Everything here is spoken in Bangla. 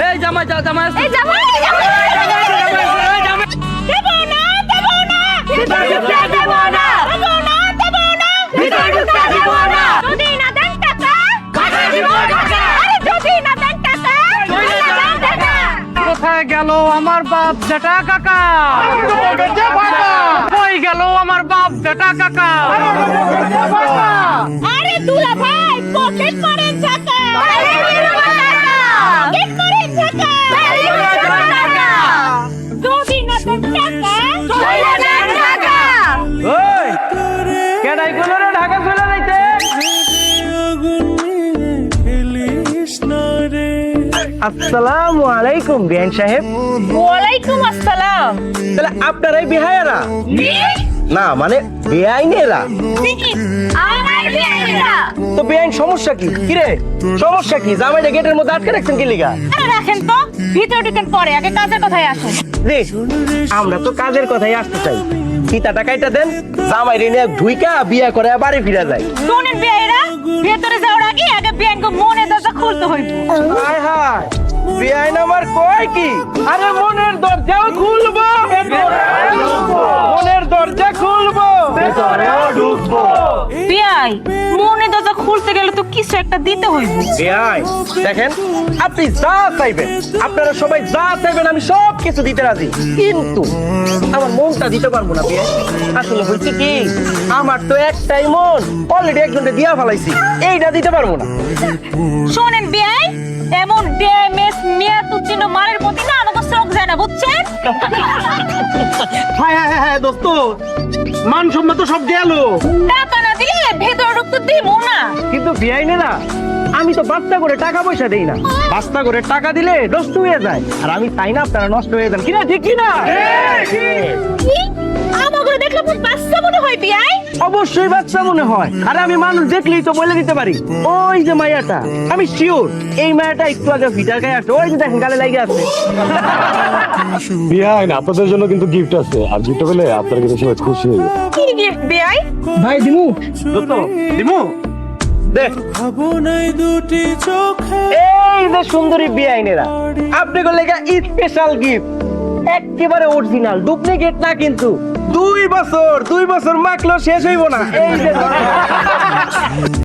এই জামাই জামাই এই জামাই দেব না ভিতরে ঢুকতে দেব না ভিতরে ঢুকতে দেব না যদি না দেন টাকা কাটা দিব টাকা আরে যদি না দেন টাকা কোথায় গেল আমার বাপ জেঠা কাকা কই গেল আমার বাপ জেঠা কাকা আরে দুলা ভাই পকেট মারেন টাকা পকেট মারেন টাকা যদি না দেন টাকা চলে যান টাকা ওই কেডাই কোন রে ঢাকা চলে যাইতে আসসালামু আলাইকুম বিয়ান সাহেব। ওয়ালাইকুম আসসালাম। তাহলে আপনারাই বিহায়ারা না মানে বেআইনেরা? আমার বিয়েরা তো বেআইন সমস্যা কি? কিরে সমস্যা কি? জামাইটা গেটের মধ্যে আটকে রাখছেন কি লিগা? আরে রাখেন তো, ভিতরে ঢুকেন পরে, আগে কাজের কথায় আসেন। রে আমরা তো কাজের কথাই আসতে চাই। কিতা টাকাইটা দেন, জামাই রে নিয়ে ধুইকা বিয়া করে বাড়ি ফিরা যায়। শুনেন বিয়েরা, ভেতরে যাওয়ার আগে আগে বিয়ানকে মনে দরজা খুলতে হইব। হায় হায় বেআইন আমার কয় কি? আরে মনের দরজাও খুলবো, মনের দরজা খুলবো, ভেতরেও ঢুকবো। বিয়াই মনে দরজা খুলতে গেলে তো কিছু একটা দিতে হইব। বেআইন দেখেন, আপনি যা চাইবেন, আপনারা সবাই যা চাইবেন আমি সব কিছু দিতে রাজি, কিন্তু আমার মনটা দিতে পারবো না বেআইন। আসলে হচ্ছে কি, আমার তো একটাই মন, অলরেডি একজনকে দিয়া ফেলাইছি, এইটা দিতে পারবো না। শোনেন বিয়াই, এমন ড্যামেজ মিয়া তুচিন মারের প্রতি না আমাকে চোখ যায় না, বুঝছেন? হ্যাঁ হ্যাঁ হ্যাঁ দোস্ত, মান সম্মান তো সব গেল, টাকা না দিলে ভেতরে ঢুকতে দিব না। কিন্তু বেআইনেরা আমি তো বাস্তা করে টাকা পয়সা দেই না, বাস্তা করে টাকা দিলে নষ্ট হয়ে যায়, আর আমি চাই না আপনারা নষ্ট হয়ে যান। কিনা ঠিক কিনা? কি? আমাকে দেখলে পুরো বাচ্চা মনে হয় বিয়াই। অবশ্যই বাচ্চা মনে হয়, আরে আমি মানুষ দেখলেই তো বলে দিতে পারি। ওই যে মায়াটা, আমি শিওর এই মায়াটা একটু আগে ভিটার গায়ে আসে, ওই যে দেখেন গালে লাগে আছে। বিয়াইন আপনাদের জন্য কিন্তু গিফট আছে, আর গিফট পেলে আপনারা কিন্তু সবাই খুশি হয়ে যাবে। কি গিফট বিয়াই? ভাই দিমু দোস্ত, দিমু দেখ এই যে সুন্দরী বিআইনেরা, আপনি গো লেগা স্পেশাল গিফট, একেবারে অরিজিনাল, ডুপ্লিকেট না কিন্তু। 2 বছর মাখলেও শেষ হইব না। এই যে